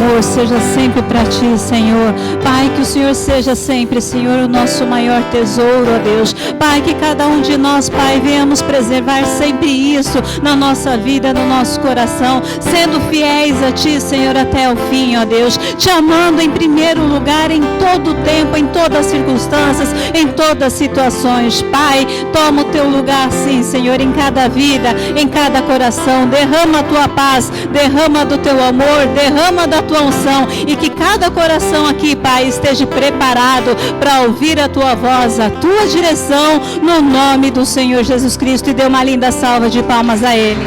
amor seja sempre para Ti, Senhor. Pai, que o Senhor seja sempre, Senhor, o nosso maior tesouro, ó Deus. Pai, que cada um de nós, Pai, venhamos preservar sempre isso na nossa vida, no nosso coração, sendo fiéis a Ti, Senhor, até o fim, ó Deus. Te amando em primeiro lugar, em todo o tempo, em todas as circunstâncias, em todas as situações. Pai, toma o Teu lugar, sim, Senhor, em cada vida, em cada coração. Derrama a Tua paz, derrama do Teu amor, derrama da Tua unção, e que cada coração aqui, Pai, esteja preparado para ouvir a Tua voz, a Tua direção, no nome do Senhor Jesus Cristo. E dê uma linda salva de palmas a Ele.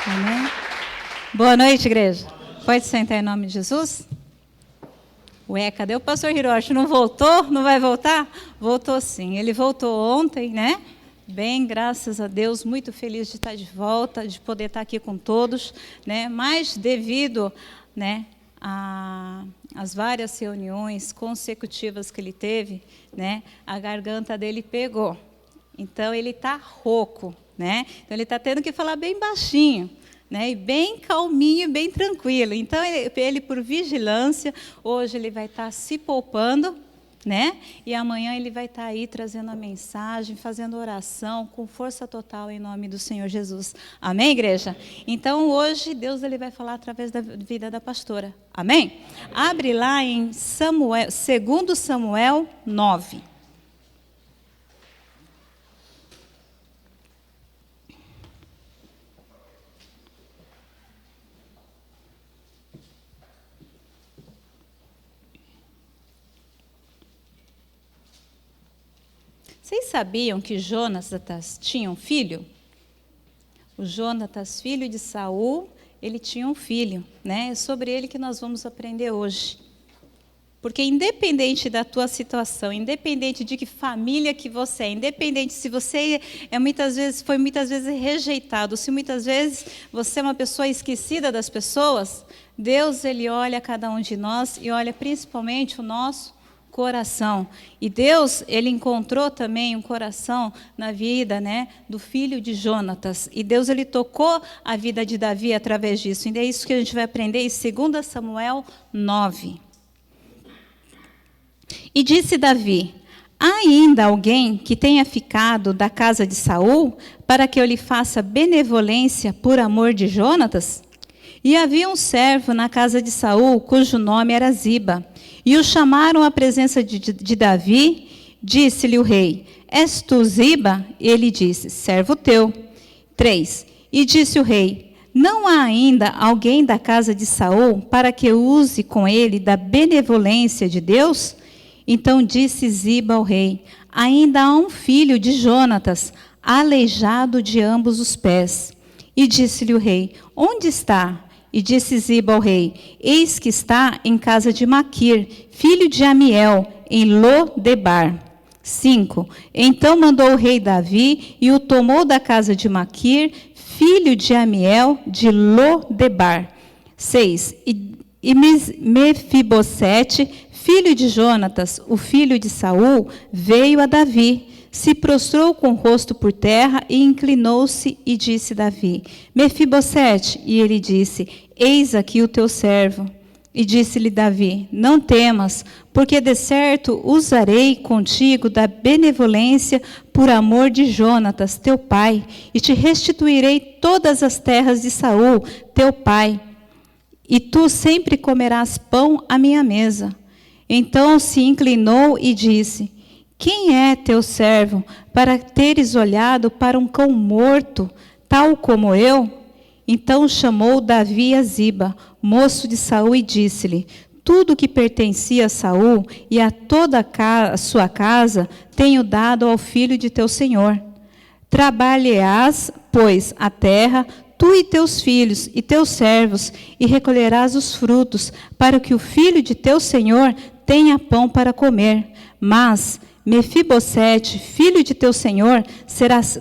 Amém. Boa noite, igreja. Pode sentar em nome de Jesus? Ué, cadê o pastor Hiroshi? Não voltou? Não vai voltar? Voltou sim. Ele voltou ontem, né? Bem, graças a Deus, muito feliz de estar de volta, de poder estar aqui com todos, né? Mas devido, né, às várias reuniões consecutivas que ele teve, né, a garganta dele pegou. Então ele está rouco, né? Então ele está tendo que falar bem baixinho, né, e bem calminho, bem tranquilo. Então, ele por vigilância, hoje ele vai estar se poupando, né? E amanhã ele vai estar aí trazendo a mensagem, fazendo oração com força total em nome do Senhor Jesus. Amém, igreja? Então, hoje Deus ele vai falar através da vida da pastora. Amém? Abre lá em 2 Samuel 9. Vocês sabiam que Jonatas tinha um filho? O Jonatas, filho de Saul, ele tinha um filho, né? É sobre ele que nós vamos aprender hoje. Porque independente da tua situação, independente de que família que você é, independente se você foi muitas vezes rejeitado, se muitas vezes você é uma pessoa esquecida das pessoas, Deus ele olha cada um de nós e olha principalmente o nosso coração. E Deus, ele encontrou também um coração na vida, né, do filho de Jonatas. E Deus, ele tocou a vida de Davi através disso. E é isso que a gente vai aprender em 2 Samuel 9. E disse Davi: há ainda alguém que tenha ficado da casa de Saul, para que eu lhe faça benevolência por amor de Jonatas? E havia um servo na casa de Saul, cujo nome era Ziba. E o chamaram à presença de Davi. Disse-lhe o rei: és tu Ziba? Ele disse: servo teu. 3. E disse o rei: não há ainda alguém da casa de Saul para que eu use com ele da benevolência de Deus? Então disse Ziba ao rei: ainda há um filho de Jonatas, aleijado de ambos os pés. E disse-lhe o rei: onde está? E disse Ziba ao rei: eis que está em casa de Maquir, filho de Amiel, em Lo-debar. 5. Então mandou o rei Davi e o tomou da casa de Maquir, filho de Amiel, de Lo-debar. 6. E Mefibosete, filho de Jonatas, o filho de Saul, veio a Davi, se prostrou com o rosto por terra e inclinou-se e disse Davi: Mefibosete. E ele disse: eis aqui o teu servo. E disse-lhe Davi: não temas, porque de certo usarei contigo da benevolência por amor de Jonatas, teu pai, e te restituirei todas as terras de Saul, teu pai. E tu sempre comerás pão à minha mesa. Então se inclinou e disse: quem é teu servo, para teres olhado para um cão morto, tal como eu? Então chamou Davi a Ziba, moço de Saul, e disse-lhe: tudo que pertencia a Saul e a toda a sua casa tenho dado ao filho de teu senhor. Trabalharás, pois, a terra, tu e teus filhos e teus servos, e recolherás os frutos, para que o filho de teu senhor tenha pão para comer. Mas Mefibosete, filho de teu senhor,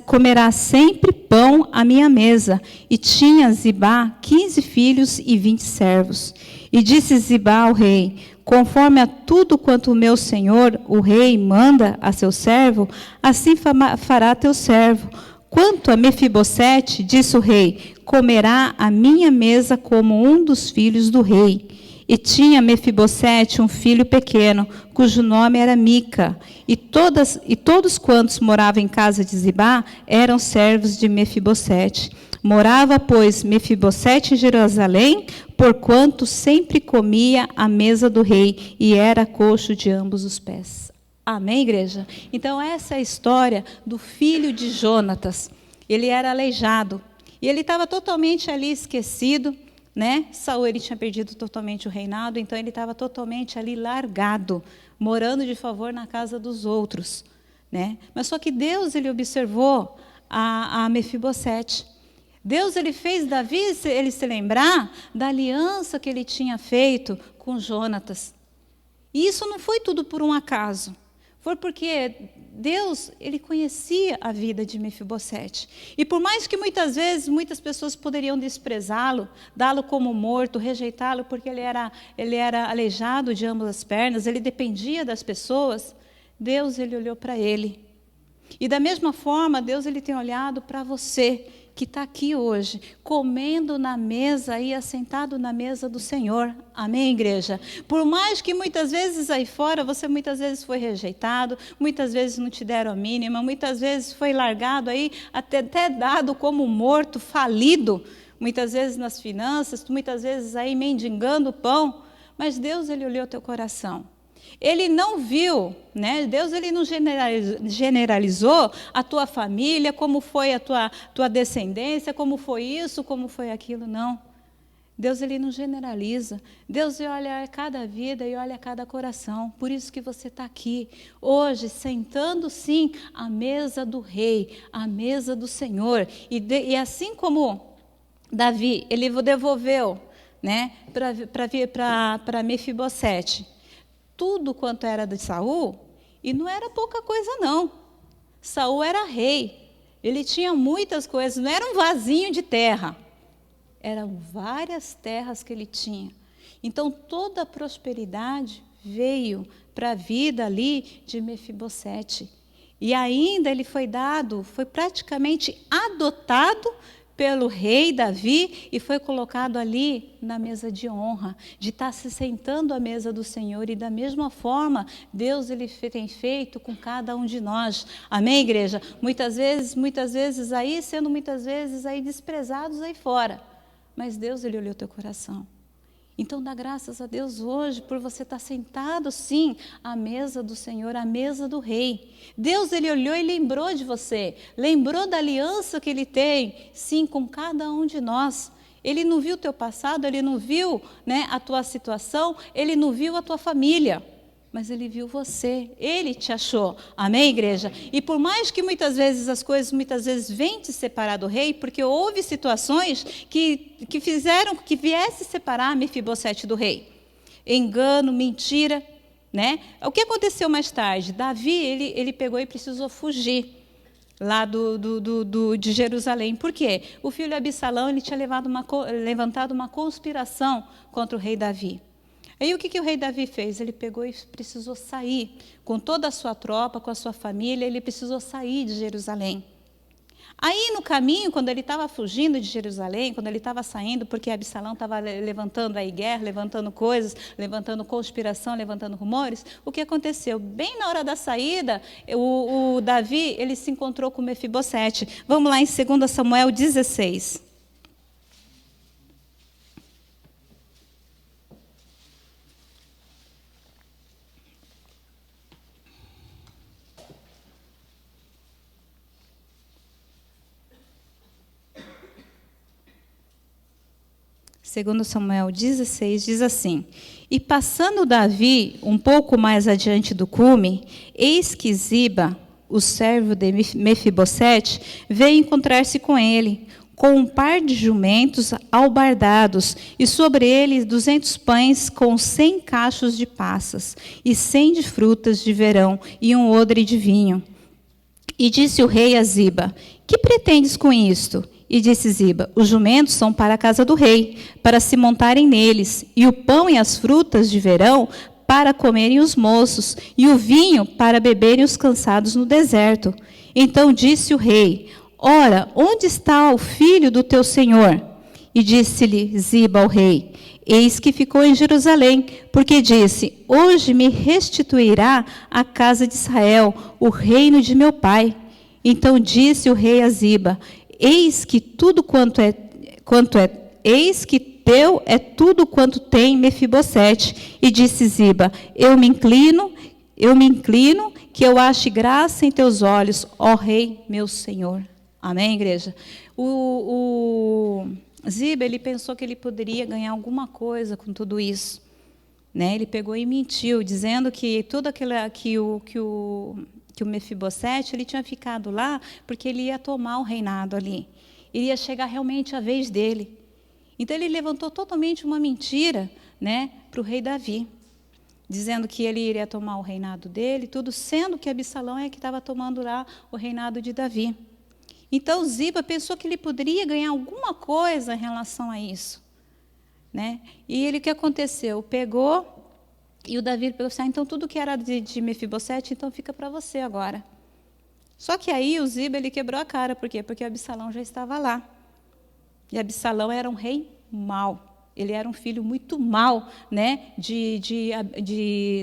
comerá sempre pão à minha mesa. E tinha Zibá 15 filhos e 20 servos. E disse Zibá ao rei: conforme a tudo quanto o meu senhor, o rei, manda a seu servo, assim fará teu servo. Quanto a Mefibosete, disse o rei, comerá à minha mesa como um dos filhos do rei. E tinha Mefibosete um filho pequeno, cujo nome era Mica. E todos quantos moravam em casa de Zibá eram servos de Mefibosete. Morava, pois, Mefibosete em Jerusalém, porquanto sempre comia à mesa do rei, e era coxo de ambos os pés. Amém, igreja? Então, essa é a história do filho de Jonatas. Ele era aleijado, e ele estava totalmente ali esquecido, né? Saul, ele tinha perdido totalmente o reinado, então ele estava totalmente ali largado, morando de favor na casa dos outros, né? Mas só que Deus, ele observou a Mefibosete. Deus, ele fez Davi ele se lembrar da aliança que ele tinha feito com Jonatas. E isso não foi tudo por um acaso. Foi porque Deus, ele conhecia a vida de Mefibosete. E por mais que muitas vezes, muitas pessoas poderiam desprezá-lo, dá-lo como morto, rejeitá-lo, porque ele era aleijado de ambas as pernas, ele dependia das pessoas, Deus, ele olhou para ele. E da mesma forma, Deus, ele tem olhado para você, que está aqui hoje, comendo na mesa e assentado na mesa do Senhor. Amém, igreja? Por mais que muitas vezes aí fora, você muitas vezes foi rejeitado, muitas vezes não te deram a mínima, muitas vezes foi largado aí, até dado como morto, falido, muitas vezes nas finanças, muitas vezes aí mendigando pão, mas Deus, ele olhou teu coração. Ele não viu, né? Deus, ele não generalizou a tua família, como foi a tua descendência, como foi isso, como foi aquilo, não. Deus, ele não generaliza. Deus olha cada vida e olha cada coração. Por isso que você está aqui hoje, sentando sim à mesa do rei, à mesa do Senhor. E assim como Davi, ele devolveu, né, para Mefibosete tudo quanto era de Saul, e não era pouca coisa não. Saul era rei, ele tinha muitas coisas, não era um vasinho de terra, eram várias terras que ele tinha. Então toda a prosperidade veio para a vida ali de Mefibosete. E ainda ele foi praticamente adotado pelo rei Davi e foi colocado ali na mesa de honra, de estar se sentando à mesa do Senhor. E da mesma forma, Deus, ele tem feito com cada um de nós. Amém, igreja? Muitas vezes aí, sendo muitas vezes aí desprezados aí fora. Mas Deus, ele olhou teu coração. Então, dá graças a Deus hoje por você estar sentado, sim, à mesa do Senhor, à mesa do Rei. Deus, ele olhou e lembrou de você, lembrou da aliança que ele tem, sim, com cada um de nós. Ele não viu o teu passado, ele não viu, né, a tua situação, ele não viu a tua família, mas ele viu você, ele te achou. Amém, igreja? E por mais que muitas vezes as coisas vêm te separar do rei, porque houve situações que fizeram que viesse separar Mefibosete do rei. Engano, mentira, né? O que aconteceu mais tarde? Davi, ele pegou e precisou fugir lá de Jerusalém. Por quê? O filho Absalão, ele tinha levantado uma conspiração contra o rei Davi. Aí o que o rei Davi fez? Ele pegou e precisou sair com toda a sua tropa, com a sua família, ele precisou sair de Jerusalém. Aí no caminho, quando ele estava fugindo de Jerusalém, quando ele estava saindo, porque Absalão estava levantando aí guerra, levantando coisas, levantando conspiração, levantando rumores, o que aconteceu? Bem na hora da saída, o Davi, ele se encontrou com Mefibosete. Vamos lá em 2 Samuel 16. Segundo Samuel 16, diz assim: E passando Davi um pouco mais adiante do cume, eis que Ziba, o servo de Mefibosete, veio encontrar-se com ele. com um par de jumentos albardados, e sobre eles 200 pães com 100 cachos de passas, e 100 de frutas de verão, e um odre de vinho. E disse o rei a Ziba: que pretendes com isto? E disse Ziba: os jumentos são para a casa do rei, para se montarem neles, e o pão e as frutas de verão para comerem os moços, e o vinho para beberem os cansados no deserto. Então disse o rei: ora, onde está o filho do teu senhor? E disse-lhe Ziba ao rei: eis que ficou em Jerusalém, porque disse: hoje me restituirá a casa de Israel, o reino de meu pai. Então disse o rei a Ziba: eis que tudo eis que teu é tudo quanto tem Mefibosete. E disse Ziba: eu me inclino, que eu ache graça em teus olhos, ó rei, meu senhor. Amém, igreja? Ziba, ele pensou que ele poderia ganhar alguma coisa com tudo isso, né? Ele pegou e mentiu, dizendo que tudo aquilo que o Mefibosete, ele tinha ficado lá porque ele ia tomar o reinado ali. Iria chegar realmente a vez dele. Então ele levantou totalmente uma mentira, né, para o rei Davi, dizendo que ele iria tomar o reinado dele, tudo, sendo que Absalão é que estava tomando lá o reinado de Davi. Então Ziba pensou que ele poderia ganhar alguma coisa em relação a isso, né? E ele, o que aconteceu? Pegou, e o Davi pegou assim: então tudo que era de Mefibosete, então fica para você agora. Só que aí o Ziba, ele quebrou a cara. Por quê? Porque Absalão já estava lá. E Absalão era um rei mau. Ele era um filho muito mau, né,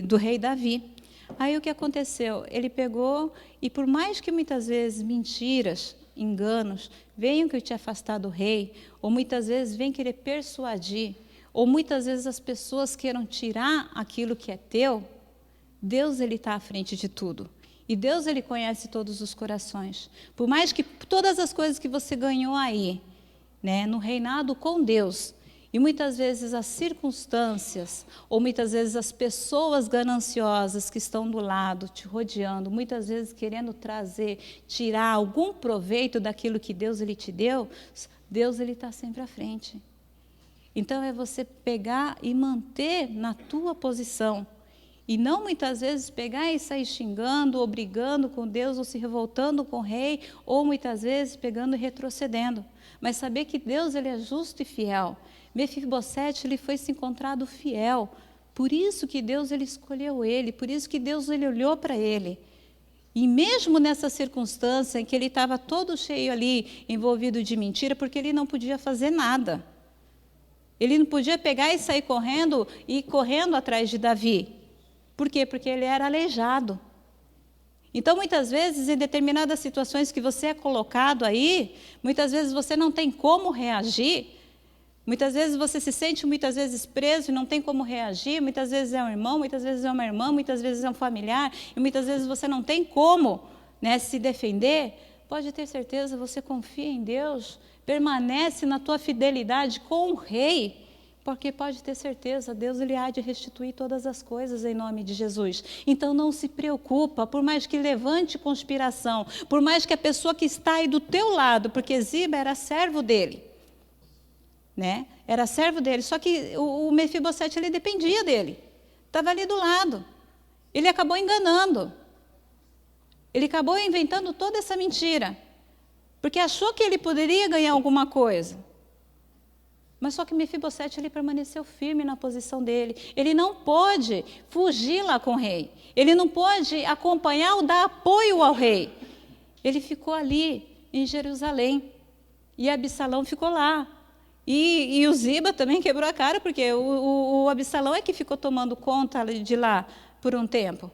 do rei Davi. Aí o que aconteceu? Ele pegou, e por mais que muitas vezes mentiras, enganos, venham que te afastar do rei, ou muitas vezes vem querer persuadir, ou muitas vezes as pessoas queiram tirar aquilo que é teu, Deus, ele está à frente de tudo. E Deus, ele conhece todos os corações. Por mais que todas as coisas que você ganhou aí, né, no reinado com Deus, e muitas vezes as circunstâncias, ou muitas vezes as pessoas gananciosas que estão do lado, te rodeando, muitas vezes querendo tirar algum proveito daquilo que Deus, ele te deu, Deus, ele está sempre à frente. Então é você pegar e manter na tua posição. E não muitas vezes pegar e sair xingando, ou brigando com Deus, ou se revoltando com o rei, ou muitas vezes pegando e retrocedendo. Mas saber que Deus, ele é justo e fiel. Mefibosete, ele foi se encontrado fiel. Por isso que Deus, ele escolheu ele, por isso que Deus, ele olhou para ele. E mesmo nessa circunstância em que ele estava todo cheio ali, envolvido de mentira, porque ele não podia fazer nada. Ele não podia pegar e sair correndo atrás de Davi. Por quê? Porque ele era aleijado. Então, muitas vezes, em determinadas situações que você é colocado aí, muitas vezes você não tem como reagir, muitas vezes você se sente preso e não tem como reagir, muitas vezes é um irmão, muitas vezes é uma irmã, muitas vezes é um familiar, e muitas vezes você não tem como, né, se defender. Pode ter certeza, você confia em Deus, permanece na tua fidelidade com o rei, porque pode ter certeza, Deus, ele há de restituir todas as coisas em nome de Jesus. Então não se preocupa, por mais que levante conspiração, por mais que a pessoa que está aí do teu lado, porque Ziba era servo dele, né? Era servo dele, só que o Mefibosete, ele dependia dele, estava ali do lado. Ele acabou enganando, ele acabou inventando toda essa mentira, porque achou que ele poderia ganhar alguma coisa. Mas só que Mefibosete, ele permaneceu firme na posição dele. Ele não pôde fugir lá com o rei. Ele não pôde acompanhar ou dar apoio ao rei. Ele ficou ali em Jerusalém. E Absalão ficou lá. E o Ziba também quebrou a cara, porque o Absalão é que ficou tomando conta de lá por um tempo.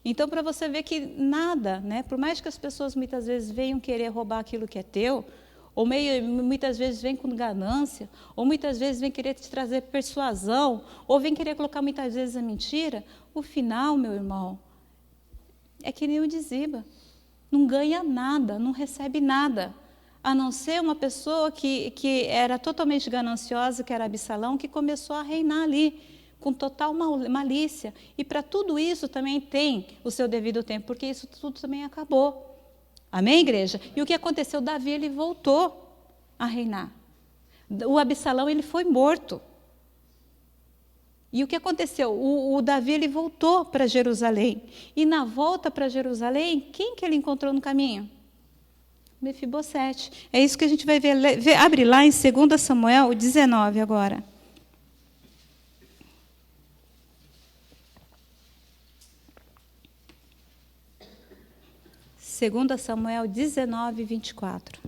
Então, para você ver que nada, né? Por mais que as pessoas muitas vezes venham querer roubar aquilo que é teu, ou muitas vezes vem com ganância, ou muitas vezes vem querer te trazer persuasão, ou vem querer colocar muitas vezes a mentira, o final, meu irmão, é que nem o de Ziba. Não ganha nada, não recebe nada, a não ser uma pessoa que era totalmente gananciosa, que era Absalão, que começou a reinar ali, com total malícia. E para tudo isso também tem o seu devido tempo, porque isso tudo também acabou. Amém, igreja? E o que aconteceu? Davi, ele voltou. a reinar. O Absalão, ele foi morto. E o que aconteceu? O Davi, ele voltou para Jerusalém. E na volta para Jerusalém, quem que ele encontrou no caminho? Mefibosete. É isso que a gente vai ver. Abre lá em 2 Samuel 19 agora. 2 Samuel 19, 24.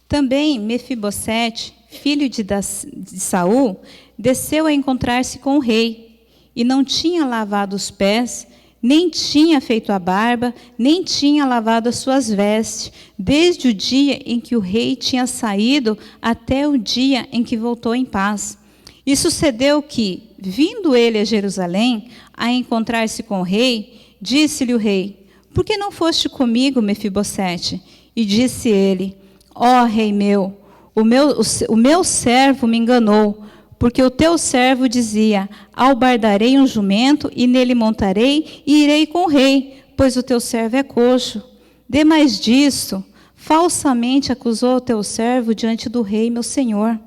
Também Mefibosete, filho de Saul, desceu a encontrar-se com o rei, e não tinha lavado os pés, nem tinha feito a barba, nem tinha lavado as suas vestes, desde o dia em que o rei tinha saído até o dia em que voltou em paz. E sucedeu que, vindo ele a Jerusalém, a encontrar-se com o rei, disse-lhe o rei: por que não foste comigo, Mefibosete? E disse ele: ó rei meu, o meu servo me enganou, porque o teu servo dizia: albardarei um jumento, e nele montarei, e irei com o rei, pois o teu servo é coxo. Demais disso, falsamente acusou o teu servo diante do rei, meu senhor.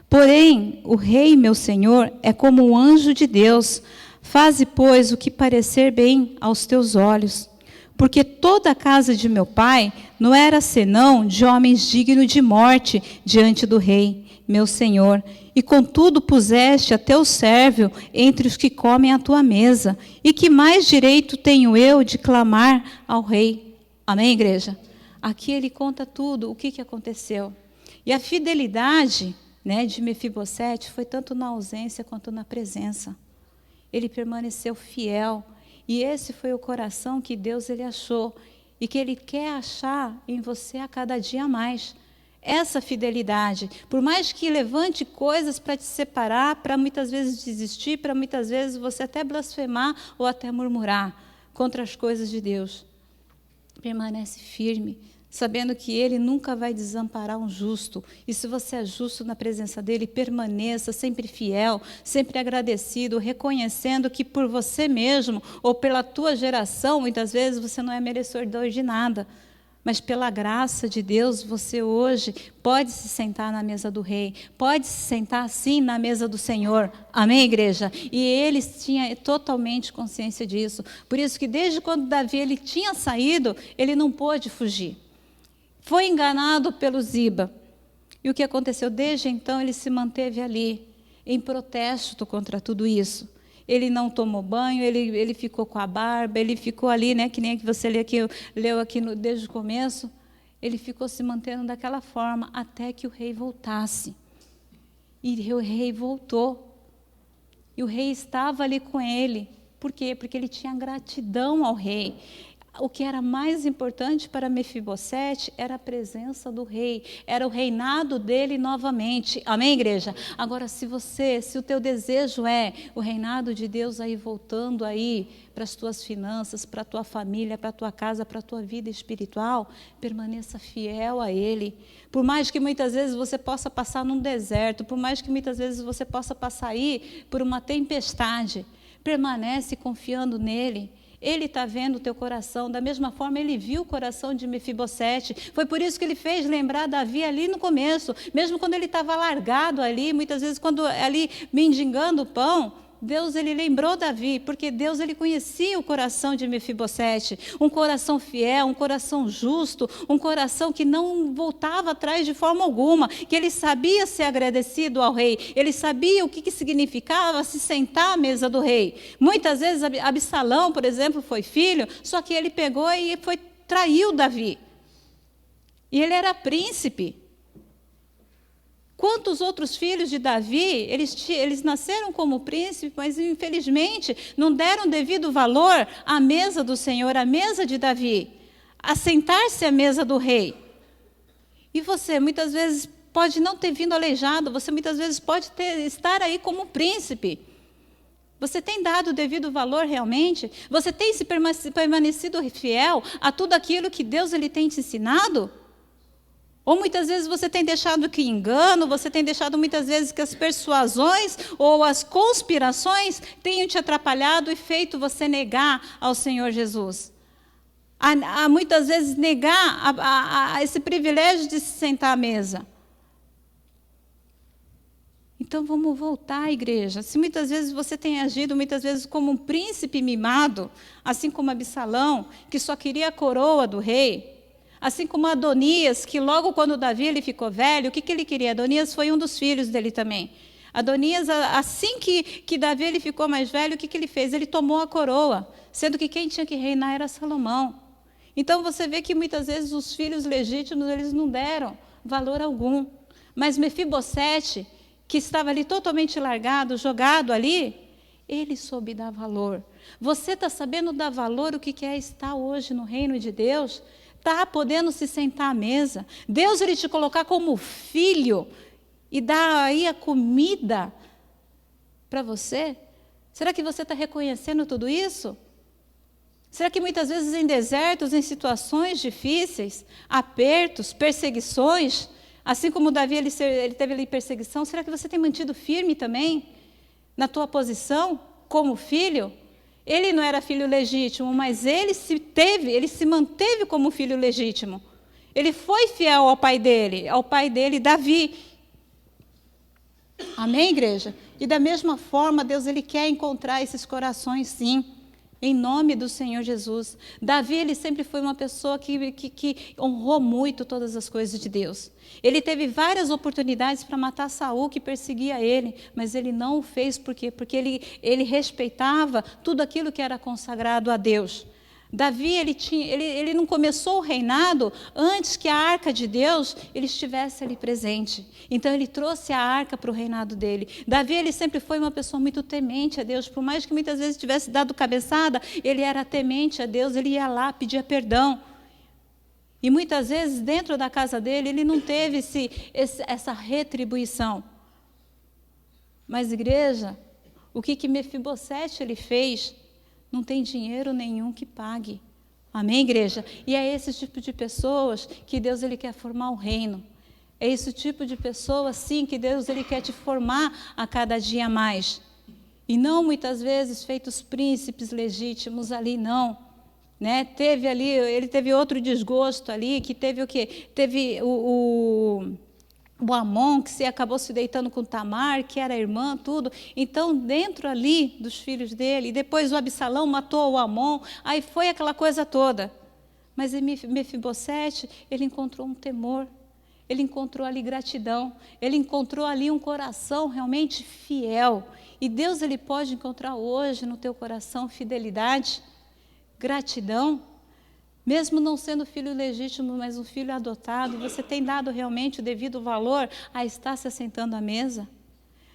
Porém, o rei, meu senhor, é como um anjo de Deus. Faze, pois, o que parecer bem aos teus olhos. Porque toda a casa de meu pai não era senão de homens dignos de morte diante do rei, meu senhor. E contudo puseste a teu servo entre os que comem à tua mesa. E que mais direito tenho eu de clamar ao rei? Amém, igreja? Aqui ele conta tudo, o que aconteceu. E a fidelidade, de Mefibosete foi tanto na ausência quanto na presença. Ele permaneceu fiel. E esse foi o coração que Deus ele achou. E que Ele quer achar em você a cada dia mais. Essa fidelidade. Por mais que levante coisas para te separar, para muitas vezes desistir, para muitas vezes você até blasfemar ou até murmurar contra as coisas de Deus. Permanece firme, sabendo que Ele nunca vai desamparar um justo. E se você é justo na presença dEle, permaneça sempre fiel, sempre agradecido, reconhecendo que por você mesmo, ou pela tua geração, muitas vezes você não é merecedor de nada. Mas pela graça de Deus, você hoje pode se sentar na mesa do rei, pode se sentar sim na mesa do Senhor. Amém, igreja? E eles tinham totalmente consciência disso. Por isso que desde quando Davi ele tinha saído, ele não pôde fugir. Foi enganado pelo Ziba. E o que aconteceu? Desde então, ele se manteve ali, em protesto contra tudo isso. Ele não tomou banho, ele ficou com a barba, ele ficou ali, que nem que você leu aqui desde o começo. Ele ficou se mantendo daquela forma, até que o rei voltasse. E o rei voltou. E o rei estava ali com ele. Por quê? Porque ele tinha gratidão ao rei. O que era mais importante para Mefibosete era a presença do rei, era o reinado dele novamente. Amém, igreja? Agora, se o teu desejo é o reinado de Deus aí voltando aí para as tuas finanças, para a tua família, para a tua casa, para a tua vida espiritual, permaneça fiel a Ele. Por mais que muitas vezes você possa passar num deserto, por mais que muitas vezes você possa passar aí por uma tempestade, permanece confiando nele. Ele está vendo o teu coração, da mesma forma ele viu o coração de Mefibosete. Foi por isso que ele fez lembrar Davi ali no começo, mesmo quando ele estava largado ali, muitas vezes quando ali mendigando o pão, Deus ele lembrou Davi, porque Deus ele conhecia o coração de Mefibosete, um coração fiel, um coração justo, um coração que não voltava atrás de forma alguma, que ele sabia ser agradecido ao rei, ele sabia o que significava se sentar à mesa do rei. Muitas vezes Absalão, por exemplo, foi filho, só que ele pegou e traiu Davi. E ele era príncipe. Quantos outros filhos de Davi, eles nasceram como príncipe, mas infelizmente não deram devido valor à mesa do Senhor, à mesa de Davi, a sentar-se à mesa do rei. E você muitas vezes pode não ter vindo aleijado, você muitas vezes pode estar aí como príncipe. Você tem dado o devido valor realmente? Você tem se permanecido fiel a tudo aquilo que Deus ele tem te ensinado? Ou muitas vezes você tem deixado que engano, você tem deixado muitas vezes que as persuasões ou as conspirações tenham te atrapalhado e feito você negar ao Senhor Jesus. A muitas vezes negar a esse privilégio de se sentar à mesa. Então vamos voltar, igreja. Se muitas vezes você tem agido, muitas vezes como um príncipe mimado, assim como Absalão, que só queria a coroa do rei, assim como Adonias, que logo quando Davi ele ficou velho, o que ele queria? Adonias foi um dos filhos dele também. Adonias, assim que Davi ele ficou mais velho, o que ele fez? Ele tomou a coroa, sendo que quem tinha que reinar era Salomão. Então você vê que muitas vezes os filhos legítimos eles não deram valor algum. Mas Mefibosete, que estava ali totalmente largado, jogado ali, ele soube dar valor. Você está sabendo dar valor o que é estar hoje no reino de Deus? Está podendo se sentar à mesa. Deus ele te colocar como filho e dar aí a comida para você? Será que você está reconhecendo tudo isso? Será que muitas vezes em desertos, em situações difíceis, apertos, perseguições, assim como Davi ele teve ali perseguição, será que você tem mantido firme também na tua posição como filho? Ele não era filho legítimo, mas ele se manteve como filho legítimo. Ele foi fiel ao pai dele, Davi. Amém, igreja? E da mesma forma, Deus ele quer encontrar esses corações, sim, em nome do Senhor Jesus. Davi ele sempre foi uma pessoa que honrou muito todas as coisas de Deus. Ele teve várias oportunidades para matar Saul, que perseguia ele, mas ele não o fez. Por quê? Porque ele respeitava tudo aquilo que era consagrado a Deus. Davi ele não começou o reinado antes que a arca de Deus ele estivesse ali presente. Então ele trouxe a arca para o reinado dele. Davi ele sempre foi uma pessoa muito temente a Deus, por mais que muitas vezes tivesse dado cabeçada, ele era temente a Deus, ele ia lá, pedia perdão. E muitas vezes dentro da casa dele ele não teve essa retribuição. Mas igreja, o que Mefibosete ele fez? Não tem dinheiro nenhum que pague. Amém, igreja? E é esse tipo de pessoas que Deus ele quer formar o reino. É esse tipo de pessoa, sim, que Deus ele quer te formar a cada dia mais. E não muitas vezes feitos príncipes legítimos ali, não. Né? Ele teve outro desgosto ali, que teve o quê? Teve o Amon, que acabou se deitando com Tamar, que era irmã, tudo. Então, dentro ali dos filhos dele, e depois o Absalão matou o Amon, aí foi aquela coisa toda. Mas em Mefibosete, ele encontrou um temor, ele encontrou ali gratidão, ele encontrou ali um coração realmente fiel. E Deus ele pode encontrar hoje no teu coração fidelidade, gratidão. Mesmo não sendo filho legítimo, mas um filho adotado, você tem dado realmente o devido valor a estar se assentando à mesa?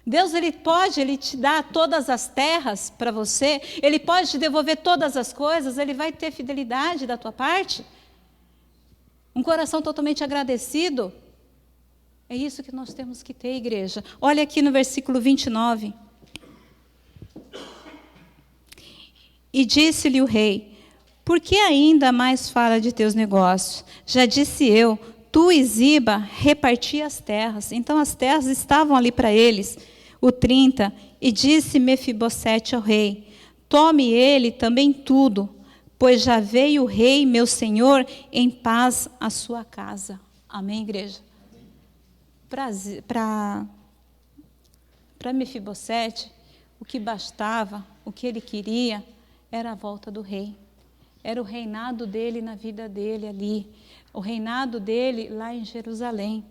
Deus ele te dar todas as terras para você, Ele pode te devolver todas as coisas, Ele vai ter fidelidade da tua parte? Um coração totalmente agradecido? É isso que nós temos que ter, igreja. Olha aqui no versículo 29. E disse-lhe o rei: por que ainda mais fala de teus negócios? Já disse eu, tu e Ziba reparti as terras. Então as terras estavam ali para eles. O 30, e disse Mefibosete ao rei: tome ele também tudo, pois já veio o rei, meu senhor, em paz à sua casa. Amém, igreja? Para Mefibosete, o que bastava, o que ele queria, era a volta do rei. Era o reinado dele na vida dele ali, o reinado dele lá em Jerusalém.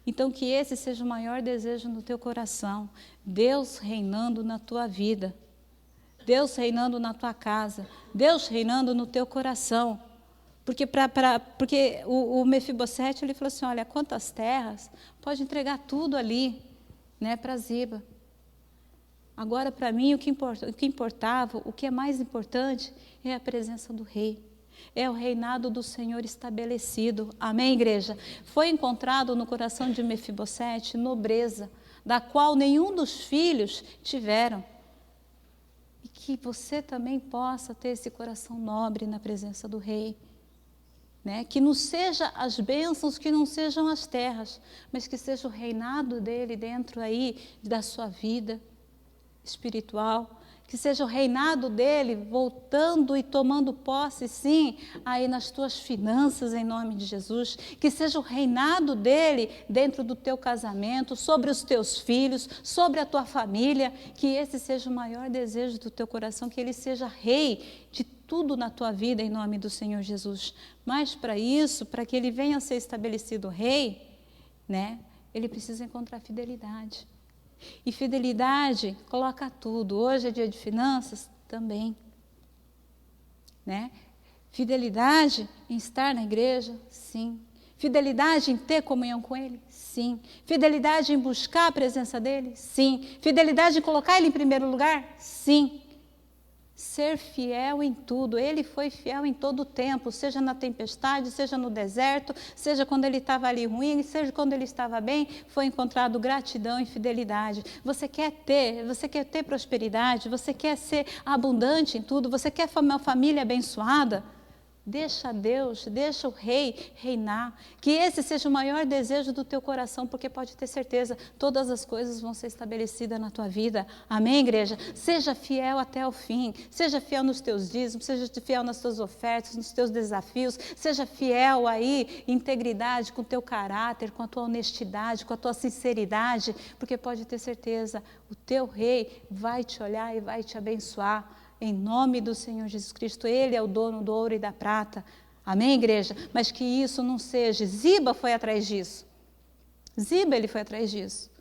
Então, que esse seja o maior desejo no teu coração, Deus reinando na tua vida, Deus reinando na tua casa, Deus reinando no teu coração. Porque o Mefibosete ele falou assim: olha, quantas terras, pode entregar tudo ali, né, para Ziba. Agora, para mim, o que importava, o que é mais importante, é a presença do rei. É o reinado do Senhor estabelecido. Amém, igreja? Foi encontrado no coração de Mefibosete nobreza, da qual nenhum dos filhos tiveram. E que você também possa ter esse coração nobre na presença do rei. né? Que não seja as bênçãos, que não sejam as terras, mas que seja o reinado dele dentro aí da sua vida espiritual, que seja o reinado dele voltando e tomando posse, sim, aí nas tuas finanças, em nome de Jesus, que seja o reinado dele dentro do teu casamento, sobre os teus filhos, sobre a tua família, que esse seja o maior desejo do teu coração, que ele seja rei de tudo na tua vida, em nome do Senhor Jesus. Mas para isso, para que ele venha a ser estabelecido rei, né, ele precisa encontrar fidelidade. E fidelidade coloca tudo. Hoje é dia de finanças? Também. Né? Fidelidade em estar na igreja? Sim. Fidelidade em ter comunhão com Ele? Sim. Fidelidade em buscar a presença dEle? Sim. Fidelidade em colocar Ele em primeiro lugar? Sim. Ser fiel em tudo. Ele foi fiel em todo o tempo, seja na tempestade, seja no deserto, seja quando ele estava ali ruim, seja quando ele estava bem, foi encontrado gratidão e fidelidade. Você quer ter prosperidade, você quer ser abundante em tudo, você quer uma família abençoada? Deixa Deus, deixa o rei reinar, que esse seja o maior desejo do teu coração, porque pode ter certeza, todas as coisas vão ser estabelecidas na tua vida. Amém, igreja? Seja fiel até o fim, seja fiel nos teus dízimos, seja fiel nas tuas ofertas, nos teus desafios, seja fiel aí, integridade com o teu caráter, com a tua honestidade, com a tua sinceridade, porque pode ter certeza, o teu rei vai te olhar e vai te abençoar. Em nome do Senhor Jesus Cristo, Ele é o dono do ouro e da prata. Amém, igreja? Mas que isso não seja. Ziba foi atrás disso. Ziba, ele foi atrás disso.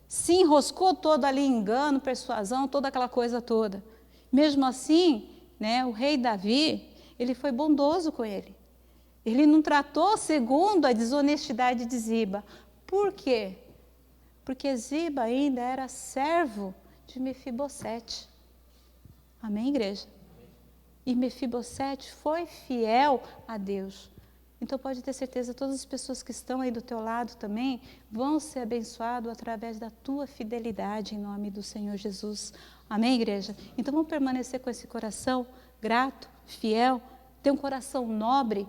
Se enroscou todo ali em engano, persuasão, toda aquela coisa toda. Mesmo assim, né, o rei Davi, ele foi bondoso com ele. Ele não tratou segundo a desonestidade de Ziba. Por quê? Porque Ziba ainda era servo de Mefibosete. Amém, igreja? E Mefibosete foi fiel a Deus. Então pode ter certeza, todas as pessoas que estão aí do teu lado também vão ser abençoadas através da tua fidelidade em nome do Senhor Jesus. Amém, igreja? Então vamos permanecer com esse coração grato, fiel, ter um coração nobre.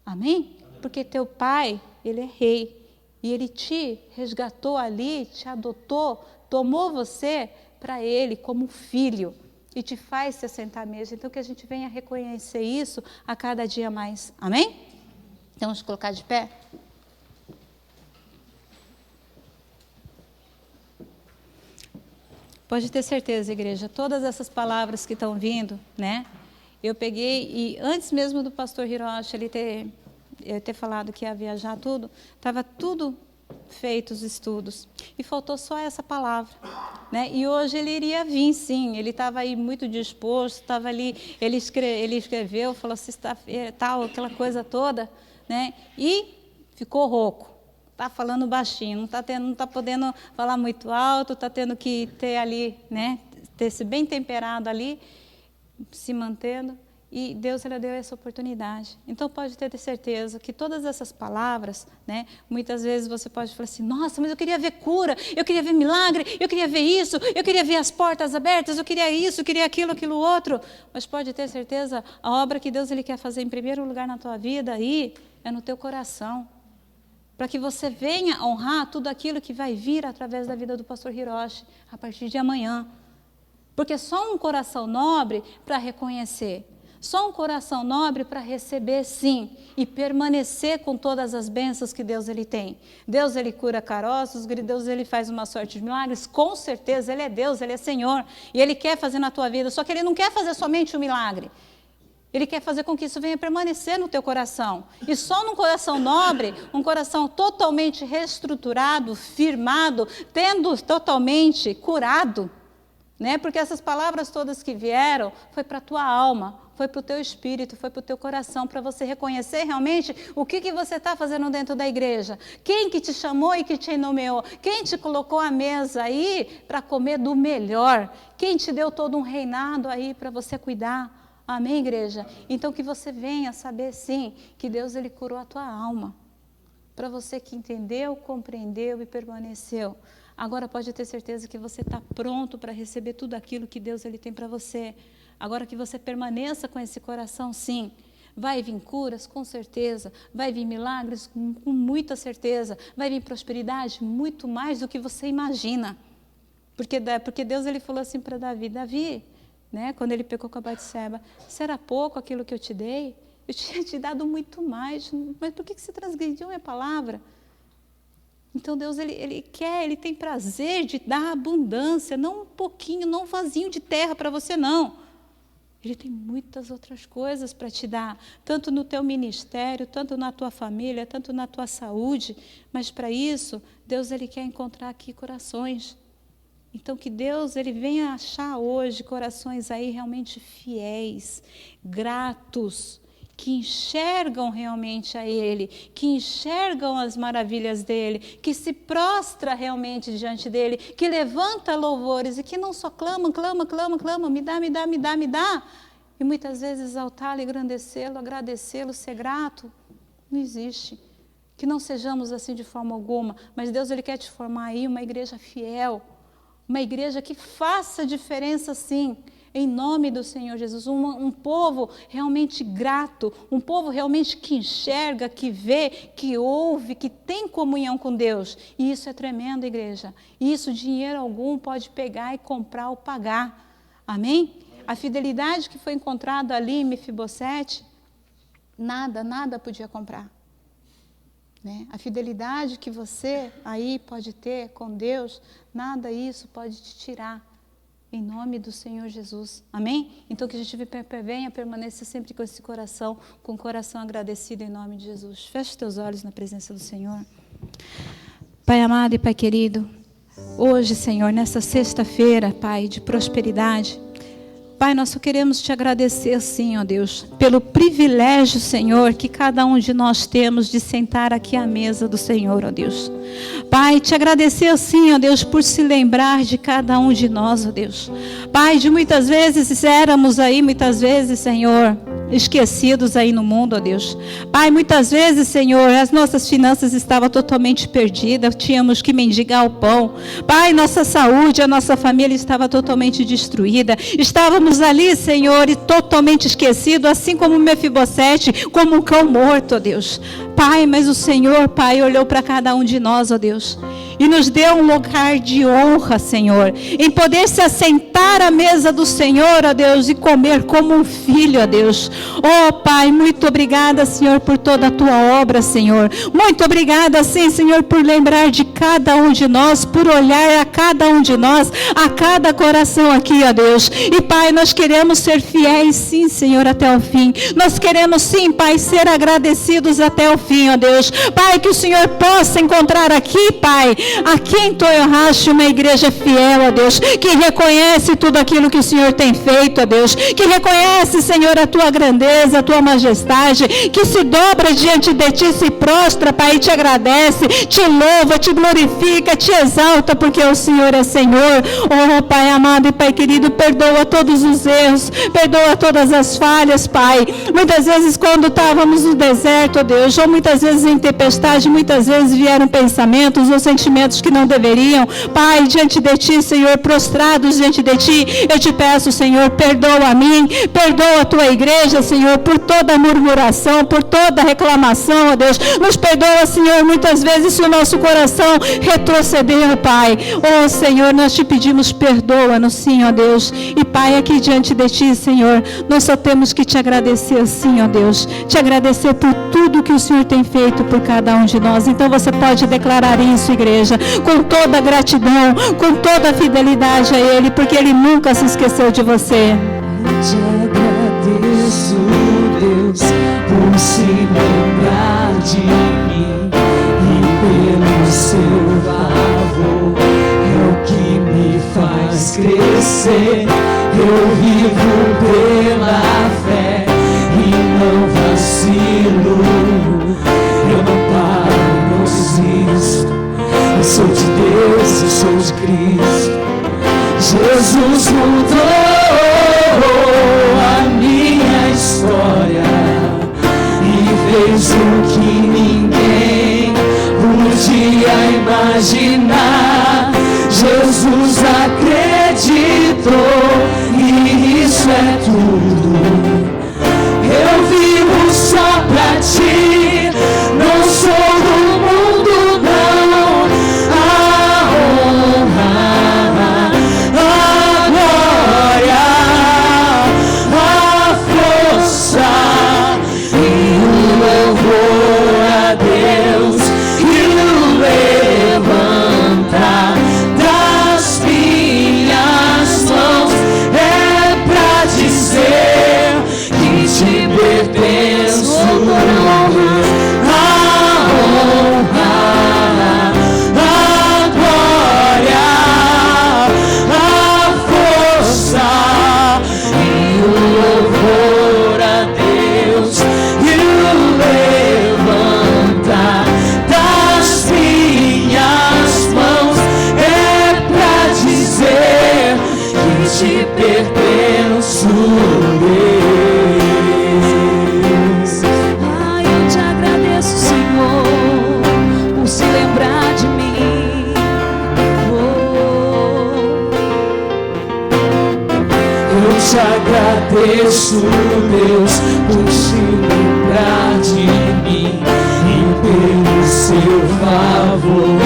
Amém? Porque teu pai, ele é rei. E ele te resgatou ali, te adotou, tomou você para ele como filho. E te faz se assentar à mesa. Então, que a gente venha reconhecer isso a cada dia mais. Amém? Então, vamos colocar de pé. Pode ter certeza, igreja, todas essas palavras que estão vindo, né? Eu peguei, e antes mesmo do pastor Hiroshi ele ter falado que ia viajar tudo, estava tudo feito os estudos, e faltou só essa palavra, né? E hoje ele iria vir, sim, ele estava aí muito disposto, estava ali, ele escreveu, falou sexta-feira, tal, aquela coisa toda, né? E ficou rouco, está falando baixinho, não está podendo falar muito alto, está tendo que ter ali, né? Ter-se bem temperado ali, se mantendo. E Deus ele deu essa oportunidade. Então pode ter certeza que todas essas palavras, né, muitas vezes você pode falar assim, nossa, mas eu queria ver cura, eu queria ver milagre, eu queria ver isso, eu queria ver as portas abertas, eu queria isso, eu queria aquilo outro. Mas pode ter certeza, a obra que Deus ele quer fazer em primeiro lugar na tua vida aí é no teu coração. Para que você venha honrar tudo aquilo que vai vir através da vida do pastor Hiroshi a partir de amanhã. Porque só um coração nobre para reconhecer. Só um coração nobre para receber, sim, e permanecer com todas as bênçãos que Deus ele tem. Deus ele cura caroços, Deus ele faz uma sorte de milagres, com certeza Ele é Deus, Ele é Senhor, e Ele quer fazer na tua vida, só que Ele não quer fazer somente um milagre. Ele quer fazer com que isso venha permanecer no teu coração. E só num coração nobre, um coração totalmente reestruturado, firmado, tendo totalmente curado, né? Porque essas palavras todas que vieram, foi para a tua alma, foi para o teu espírito, foi para o teu coração, para você reconhecer realmente o que você está fazendo dentro da igreja. Quem que te chamou e que te nomeou? Quem te colocou à mesa aí para comer do melhor? Quem te deu todo um reinado aí para você cuidar? Amém, igreja? Então que você venha saber, sim, que Deus ele curou a tua alma. Para você que entendeu, compreendeu e permaneceu. Agora pode ter certeza que você está pronto para receber tudo aquilo que Deus ele tem para você. Agora que você permaneça com esse coração, sim, Vai vir curas, com certeza. Vai vir milagres, com muita certeza. Vai vir prosperidade, muito mais do que você imagina. Porque Deus ele falou assim para Davi, Davi, né, quando ele pecou com a Batseba, será pouco aquilo que eu te dei? Eu tinha te dado muito mais, mas por que você transgrediu a minha palavra? Então Deus ele tem prazer de dar abundância, não um pouquinho, não um vasinho de terra para você, não. Ele tem muitas outras coisas para te dar, tanto no teu ministério, tanto na tua família, tanto na tua saúde, mas para isso, Deus ele quer encontrar aqui corações. Então que Deus ele venha achar hoje corações aí realmente fiéis, gratos, que enxergam realmente a Ele, que enxergam as maravilhas dEle, que se prostra realmente diante dEle, que levanta louvores e que não só clama, me dá. E muitas vezes exaltá-lo, engrandecê-lo, agradecê-lo, ser grato. Não existe. Que não sejamos assim de forma alguma, mas Deus ele quer te formar aí uma igreja fiel, uma igreja que faça diferença sim, em nome do Senhor Jesus, um povo realmente grato, um povo realmente que enxerga, que vê, que ouve, que tem comunhão com Deus. E isso é tremendo, igreja. Isso dinheiro algum pode pegar e comprar ou pagar. Amém? A fidelidade que foi encontrada ali em Mefibosete, nada podia comprar. Né? A fidelidade que você aí pode ter com Deus, nada isso pode te tirar. Em nome do Senhor Jesus. Amém? Então que a gente venha permanecer sempre com esse coração, com o coração agradecido em nome de Jesus. Feche teus olhos na presença do Senhor. Pai amado e Pai querido, hoje, Senhor, nessa sexta-feira, Pai, de prosperidade, Pai, nós só queremos te agradecer, sim, ó Deus, pelo privilégio, Senhor, que cada um de nós temos de sentar aqui à mesa do Senhor, ó Deus. Pai, te agradecer, sim, ó Deus, por se lembrar de cada um de nós, ó Deus. Pai, de muitas vezes éramos aí, muitas vezes, Senhor, esquecidos aí no mundo, ó Deus. Pai, muitas vezes, Senhor, as nossas finanças estavam totalmente perdidas, tínhamos que mendigar o pão. Pai, nossa saúde, a nossa família estava totalmente destruída. Estávamos ali, Senhor, e totalmente esquecidos, assim como Mefibosete, como um cão morto, ó Deus. Pai, mas o Senhor, Pai, olhou para cada um de nós, ó Deus, e nos deu um lugar de honra, Senhor, em poder se assentar à mesa do Senhor, ó Deus, e comer como um filho, ó Deus. Oh, Pai, muito obrigada, Senhor, por toda a tua obra, Senhor. Muito obrigada, sim, Senhor, por lembrar de cada um de nós, por olhar a cada um de nós, a cada coração aqui, ó Deus. E, Pai, nós queremos ser fiéis, sim, Senhor, até o fim. Nós queremos, sim, Pai, ser agradecidos até o fim, ó Deus. Pai, que o Senhor possa encontrar aqui, Pai, aqui em Toyohashi, uma igreja fiel, ó Deus, que reconhece tudo aquilo que o Senhor tem feito, ó Deus, que reconhece, Senhor, a tua grandeza, a tua majestade, que se dobra diante de ti, se prostra, Pai, e te agradece, te louva, te glorifica, te exalta, porque o Senhor é Senhor. Oh, Pai amado e Pai querido, perdoa todos os erros, perdoa todas as falhas, Pai. Muitas vezes quando estávamos no deserto, ó Deus, ou muitas vezes em tempestade, muitas vezes vieram pensamentos ou sentimentos que não deveriam. Pai, diante de ti, Senhor, prostrados diante de ti, eu te peço, Senhor, perdoa a mim, perdoa a tua igreja, Senhor, por toda murmuração, por toda reclamação, ó Deus. Nos perdoa, Senhor, muitas vezes se o nosso coração retrocedeu, Pai. Oh, Senhor, nós te pedimos, perdoa-nos, sim, ó Deus. E, Pai, aqui diante de ti, Senhor, nós só temos que te agradecer, sim, ó Deus. Te agradecer por tudo que o Senhor tem feito por cada um de nós. Então você pode declarar isso, igreja, com toda a gratidão, com toda a fidelidade a Ele, porque Ele nunca se esqueceu de você. Te agradeço, Deus, por se lembrar de mim e pelo seu favor, é o que me faz crescer. Eu vivo pela fé e não vacilo, eu não paro, não desisto. Eu sou de Deus, eu sou de Cristo. Jesus mudou a minha história e fez o que ninguém podia imaginar. Jesus acreditou e isso é tudo. Eu vivo agradeço, Deus, por se lembrar de mim e pelo seu favor.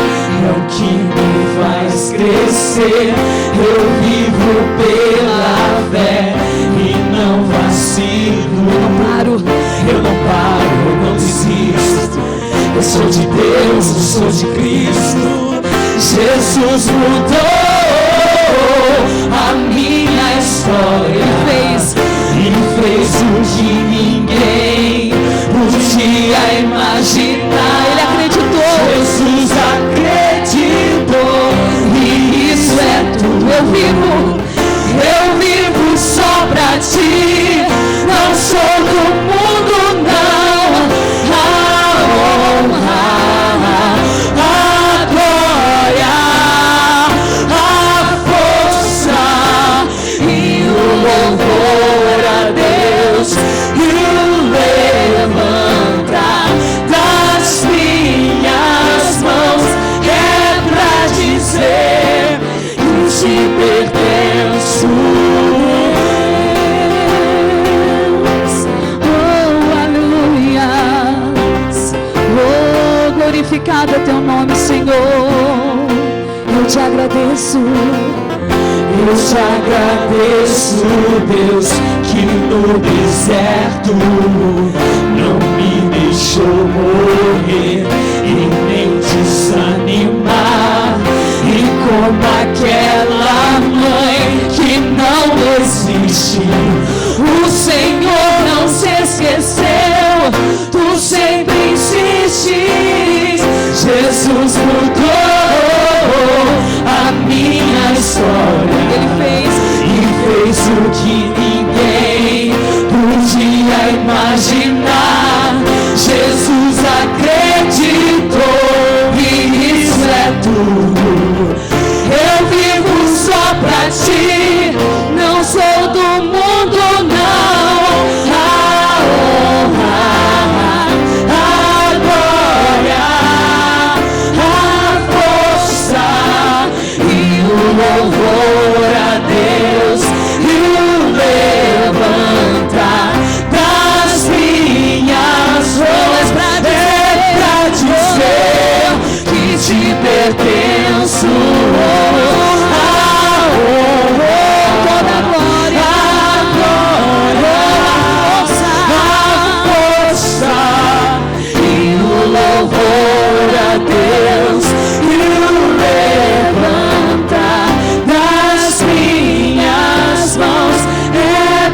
É o que me faz crescer. Eu vivo pela fé e não vacilo. Eu não paro, eu não desisto. Eu sou de Deus, eu sou de Cristo. Jesus mudou a minha história. Ele fez o que ninguém podia imaginar. Ele acreditou. Jesus acreditou. E isso é tudo. Eu vivo só pra ti. Não sou do mundo, não. A honra, a glória, a força e o louvor a Deus e o levantar das minhas mãos é pra dizer que te pertenço. Glorificado é teu nome, Senhor. Eu te agradeço. Eu te agradeço, Deus, que no deserto não me deixou morrer e nem desanimar. E como aquela mãe que não desistiu, o Senhor não se esqueceu. Tu sempre insistes. Jesus mudou a minha história. Ele fez o que ninguém podia imaginar. Jesus acreditou e isso é tudo. Eu vivo só pra ti. Não sou do mundo, não. A honra, a glória, a força e o louvor a Deus e o levantar das minhas mãos é pra dizer que te pertenço. Toda a glória, a força e o louvor a Deus e o levantar das minhas mãos é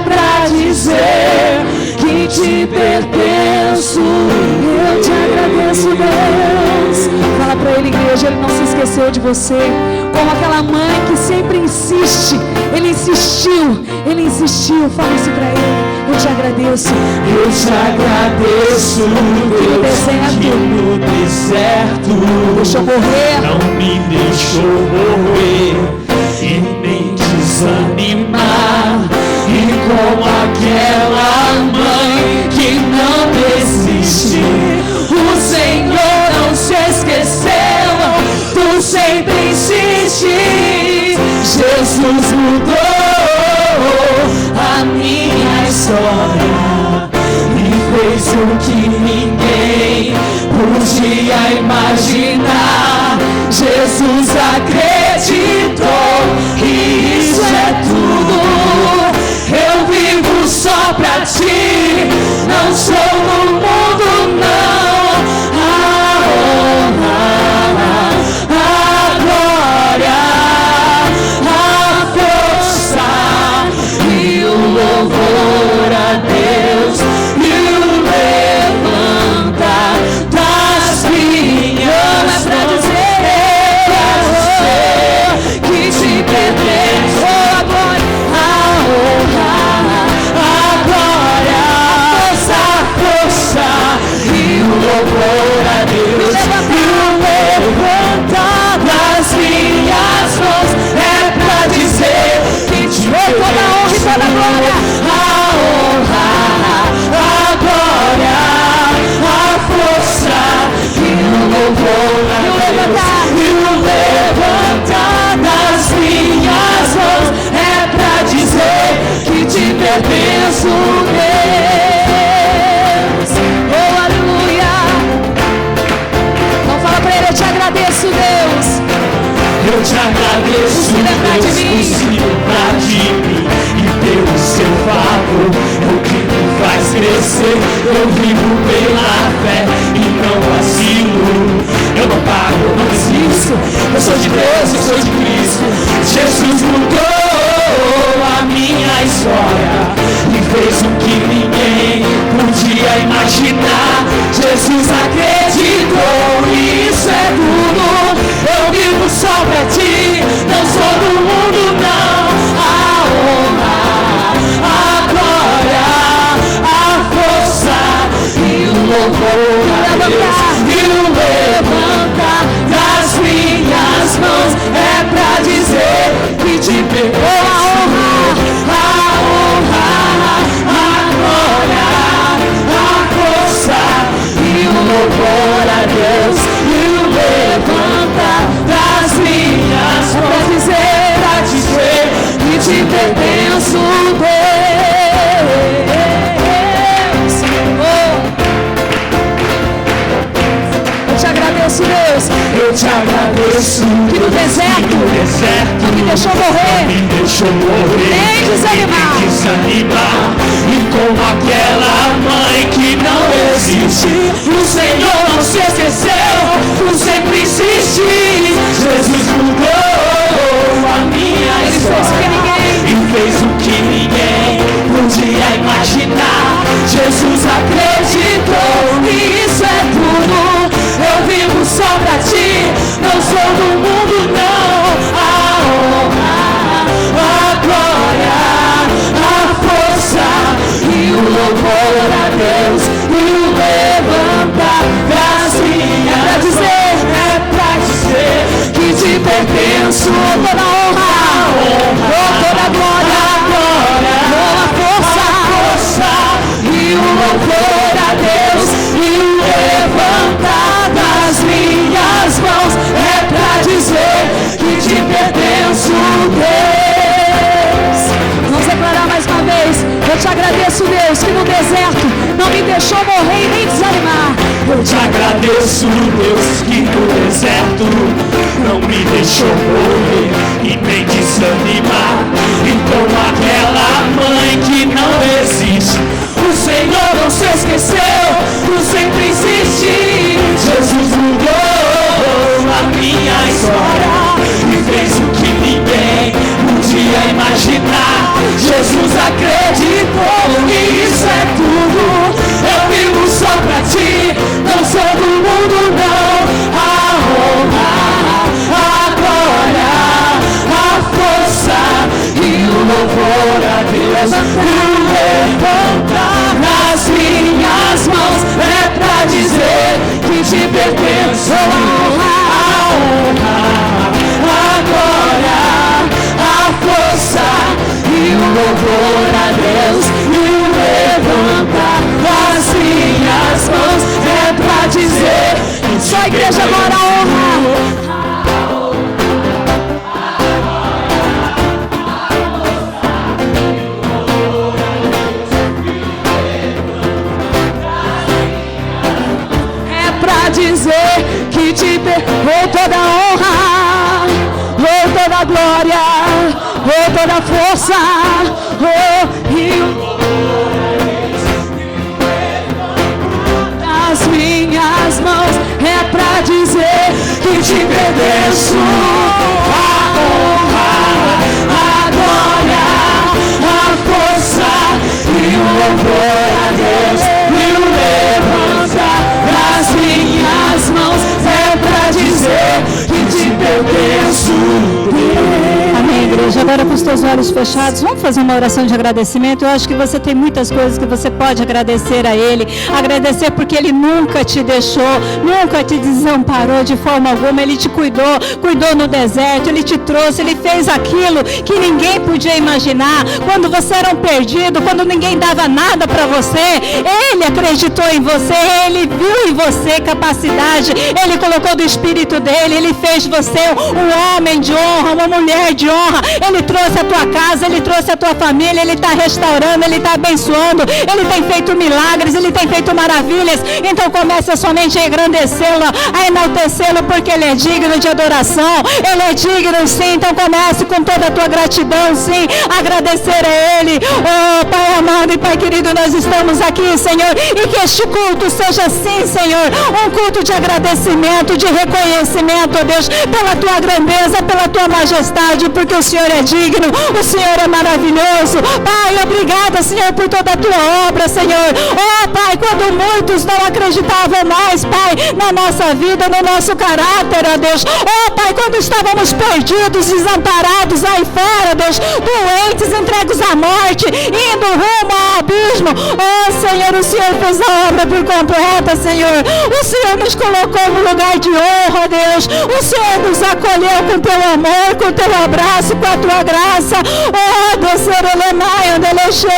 pra dizer que te pertenço. Eu te agradeço, Deus. Fala pra ele, igreja, ele não se esqueceu de você. Como aquela mãe que sempre insiste. Ele insistiu. Fala isso pra ele. Eu te agradeço. Eu te agradeço, Deus, que no deserto deixou morrer. Não me deixou morrer e nem desanimar. E como aquela mãe que não desiste, o Senhor não se esqueceu. Tu sempre insistes. Jesus mudou a minha história e fez o que ninguém podia imaginar. Jesus acreditou e isso é tudo. Eu vivo só pra ti. Não sou do mundo, não. A honra, a glória, a força e o louvor a Deus e o levantar das minhas mãos é pra dizer que te pertenço. A glória, a honra, a glória, a força e o louvor a Deus e o levantar das minhas mãos é pra dizer que te pertenço. Toda a honra e toda a glória, a honra, a glória, a força e o louvor a Deus e o levantar das minhas mãos é pra dizer que te pertenço. pertenço, Deus. Oh, aleluia. Então fala pra ele, eu te agradeço, Deus. Eu te agradeço, Deus, por se lembrar de mim. E pelo seu favor, é o que me faz crescer. Eu vivo pela fé e não vacilo. Eu não pago, eu não desisto. Eu sou de Deus, eu sou de Cristo. Jesus mudou a minha história e fez o que ninguém podia imaginar. Jesus acreditou e isso é tudo. Eu vivo só pra ti, não sou do mundo não. A honra, a glória, a força e o louvor a Deus. E o levantar das minhas mãos é pra dizer que te perdoa. A honra, a glória, a força e o louvor a Deus. E o levantar das minhas mãos pra dizer que te pertenço, Deus. Oh. Eu te agradeço, Deus. Eu te agradeço que no deserto não me deixou morrer, nem desanimar. E como aquela mãe que não existe, o Senhor não se esqueceu, tu sempre insiste. Jesus mudou a minha história e fez o que ninguém podia imaginar. Jesus acreditou e isso é tudo. Eu vivo só pra ti, não sou do mundo não. A honra, a glória, a força e o louvor a Deus. E o levantar das minhas mãos é pra dizer que te pertenço. Toda a honra, toda a glória, toda a força e o louvor a Deus. E o levantar das minhas mãos é pra dizer que te pertenço, Deus. Vamos declarar mais uma vez. Eu te agradeço, Deus, que no deserto não me deixou morrer e nem desanimar. Eu te agradeço, Deus, que no deserto não me deixou morrer e nem desanimar. E como aquela mãe que não existe, o Senhor não se esqueceu, tu sempre insiste. Jesus mudou a minha história e fez o que ninguém podia imaginar. Jesus acreditou e isso é tudo. Eu vivo só pra ti, não sou do mundo não. A honra, a glória, a força e o louvor a Deus. E o levantar nas minhas mãos é pra dizer que te pertenço. A honra, a glória, a força e o louvor a Deus. E o levantar das minhas mãos é pra dizer que só a igreja agora a honra. Dizer que te perdoou toda a honra, ou toda a glória, ou toda a força, e das minhas mãos é pra dizer que te pertenço. A honra, a glória, a força e o louvor a Deus. E o levantar das minhas mãos é pra dizer que te pertenço. Amém, igreja. Agora com os teus olhos fechados, vamos fazer uma oração de agradecimento. Eu acho que você tem muitas coisas que você pode agradecer a Ele. Agradecer porque Ele nunca te deixou, nunca te desamparou de forma alguma. Ele te cuidou no deserto, Ele te trouxe, Ele fez aquilo que ninguém podia imaginar. Quando você era um perdido, quando ninguém dava nada para você, Ele acreditou em você, Ele viu em você capacidade, Ele colocou do Espírito dEle, Ele fez você um homem de honra, uma mulher de honra. Ele trouxe a tua casa, Ele trouxe a tua família, Ele está restaurando, Ele está abençoando, Ele tem feito milagres, Ele tem feito maravilhas. Então comece somente a engrandecê-lo, a enaltecê-lo, porque Ele é digno de adoração, Ele é digno sim. Então comece com toda a tua gratidão, sim, agradecer a Ele. Oh Pai amado e Pai querido, nós estamos aqui, Senhor, e que este culto seja assim, Senhor, um culto de agradecimento, de reconhecimento, ó Deus, pela tua grandeza, pela tua majestade, porque o Senhor é digno, o Senhor é maravilhoso. Pai, obrigada, Senhor, por toda a tua obra, Senhor. Oh Pai, quando muitos não acreditavam mais, Pai, na nossa vida, no nosso caráter, ó Deus. Oh Pai, quando estávamos perdidos, desamparados aí fora, Deus, doentes, entregues à morte, indo rumo ao abismo. Oh Senhor, o Senhor fez a obra por completa, Senhor. O Senhor nos colocou no lugar de honra, Deus. O Senhor nos acolheu com teu amor, com teu abraço, com a tua graça. Oh, descer ele maia, delexer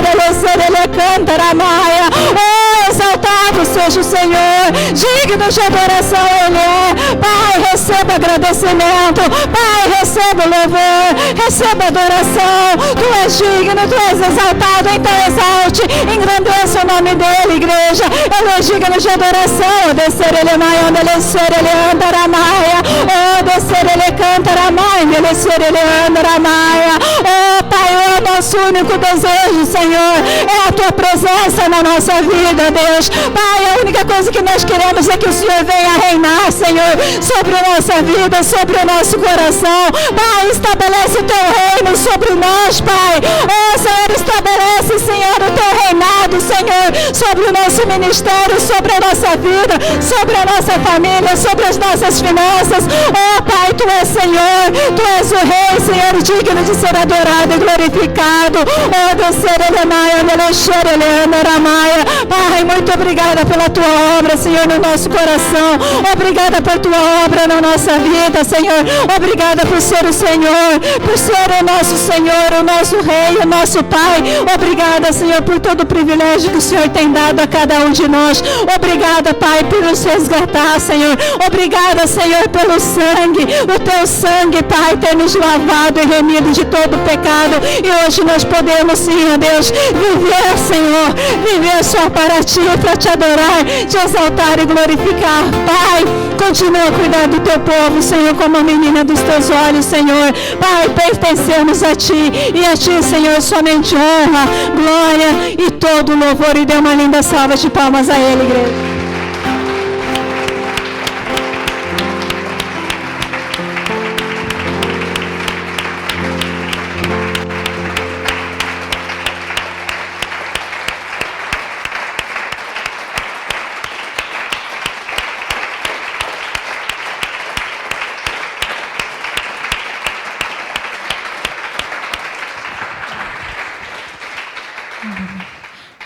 ele canta, ramaia. Oh, exaltado seja o Senhor, digno de adoração Ele é. Pai, receba agradecimento, Pai, receba louvor, receba adoração. Tu és digno, Tu és exaltado, então exalte, engrandeça o nome dEle, igreja. Ele é digno de adoração. Descer ele maia, descer ele anda, ramaia. Oh, descer ele canta, ramaia, descer ele anda, ramaia. Oh, Pai, o nosso único desejo, Senhor, é a Tua presença na nossa vida, Deus. Pai, a única coisa que nós queremos é que o Senhor venha reinar, Senhor, sobre a nossa vida, sobre o nosso coração. Pai, estabelece o Teu reino sobre nós, Pai. Oh, Senhor, estabelece, Senhor, o Teu reinado, Senhor, sobre o nosso ministério, sobre a nossa vida, sobre a nossa família, sobre as nossas finanças. Oh, Pai, Tu és Senhor, Tu és o Rei, Senhor, digno de ser adorado e glorificado. Oh, descer ele maia, delexer ele andaramaia. Pai, muito obrigada pela Tua obra, Senhor, no nosso coração. Obrigada por Tua obra na nossa vida, Senhor. Obrigada por ser o Senhor, por ser o nosso Senhor, o nosso Rei, o nosso Pai. Obrigada, Senhor, por todo o privilégio que o Senhor tem dado a cada um de nós. Obrigada, Pai, por nos resgatar, Senhor. Obrigada, Senhor, pelo sangue, o Teu sangue, Pai, ter nos lavado e remido de todo o pecado. E hoje nós podemos, sim, ó Deus, viver, Senhor, viver só para Ti, para Te adorar, Te exaltar e glorificar. Pai, continua a cuidar do Teu povo, Senhor, como a menina dos Teus olhos, Senhor. Pai, pertencemos a Ti, e a Ti, Senhor, somente honra, glória e todo louvor. E dê uma linda salva de palmas a Ele, igreja.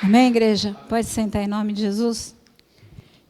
Amém, igreja? Pode sentar em nome de Jesus.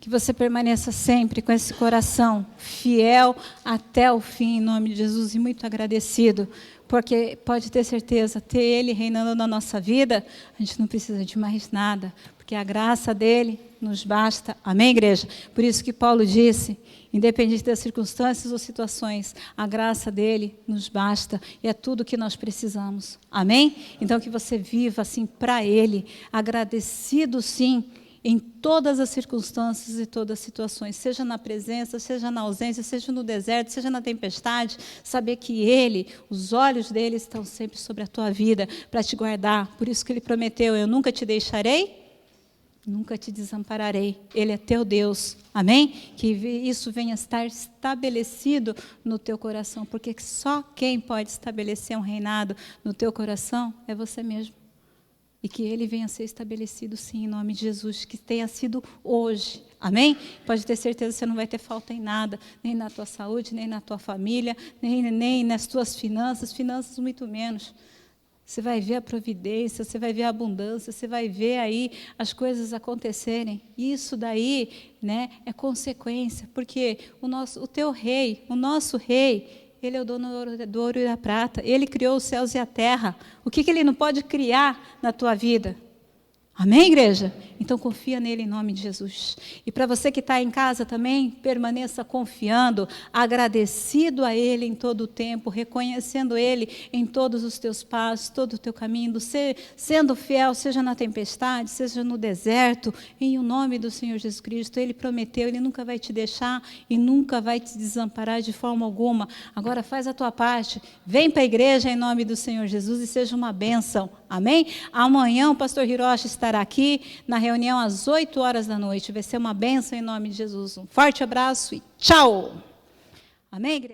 Que você permaneça sempre com esse coração fiel até o fim, em nome de Jesus, e muito agradecido, porque pode ter certeza, ter Ele reinando na nossa vida, a gente não precisa de mais nada, porque a graça dEle nos basta. Amém, igreja? Por isso que Paulo disse, independente das circunstâncias ou situações, a graça dEle nos basta, e é tudo que nós precisamos. Amém? Então que você viva assim para Ele, agradecido sim, em todas as circunstâncias e todas as situações, seja na presença, seja na ausência, seja no deserto, seja na tempestade, saber que Ele, os olhos dEle estão sempre sobre a tua vida, para te guardar. Por isso que Ele prometeu, eu nunca te deixarei, nunca te desampararei. Ele é teu Deus. Amém? Que isso venha a estar estabelecido no teu coração, porque só quem pode estabelecer um reinado no teu coração é você mesmo. E que ele venha a ser estabelecido, sim, em nome de Jesus, que tenha sido hoje. Amém? Pode ter certeza que você não vai ter falta em nada, nem na tua saúde, nem na tua família, nem nas tuas finanças muito menos. Você vai ver a providência, você vai ver a abundância, você vai ver aí as coisas acontecerem. Isso daí, né, é consequência, porque o teu rei, o nosso rei, Ele é o dono do ouro e da prata. Ele criou os céus e a terra. O que Ele não pode criar na tua vida? Amém, igreja? Então confia nele em nome de Jesus. E para você que está em casa também, permaneça confiando, agradecido a ele em todo o tempo, reconhecendo ele em todos os teus passos, todo o teu caminho, sendo fiel, seja na tempestade, seja no deserto, em o nome do Senhor Jesus Cristo. Ele prometeu, ele nunca vai te deixar e nunca vai te desamparar de forma alguma. Agora faz a tua parte, vem para a igreja em nome do Senhor Jesus e seja uma bênção. Amém? Amanhã o pastor Hiroshi estará aqui na reunião às 8 horas da noite. Vai ser uma bênção em nome de Jesus. Um forte abraço e tchau! Amém, igreja?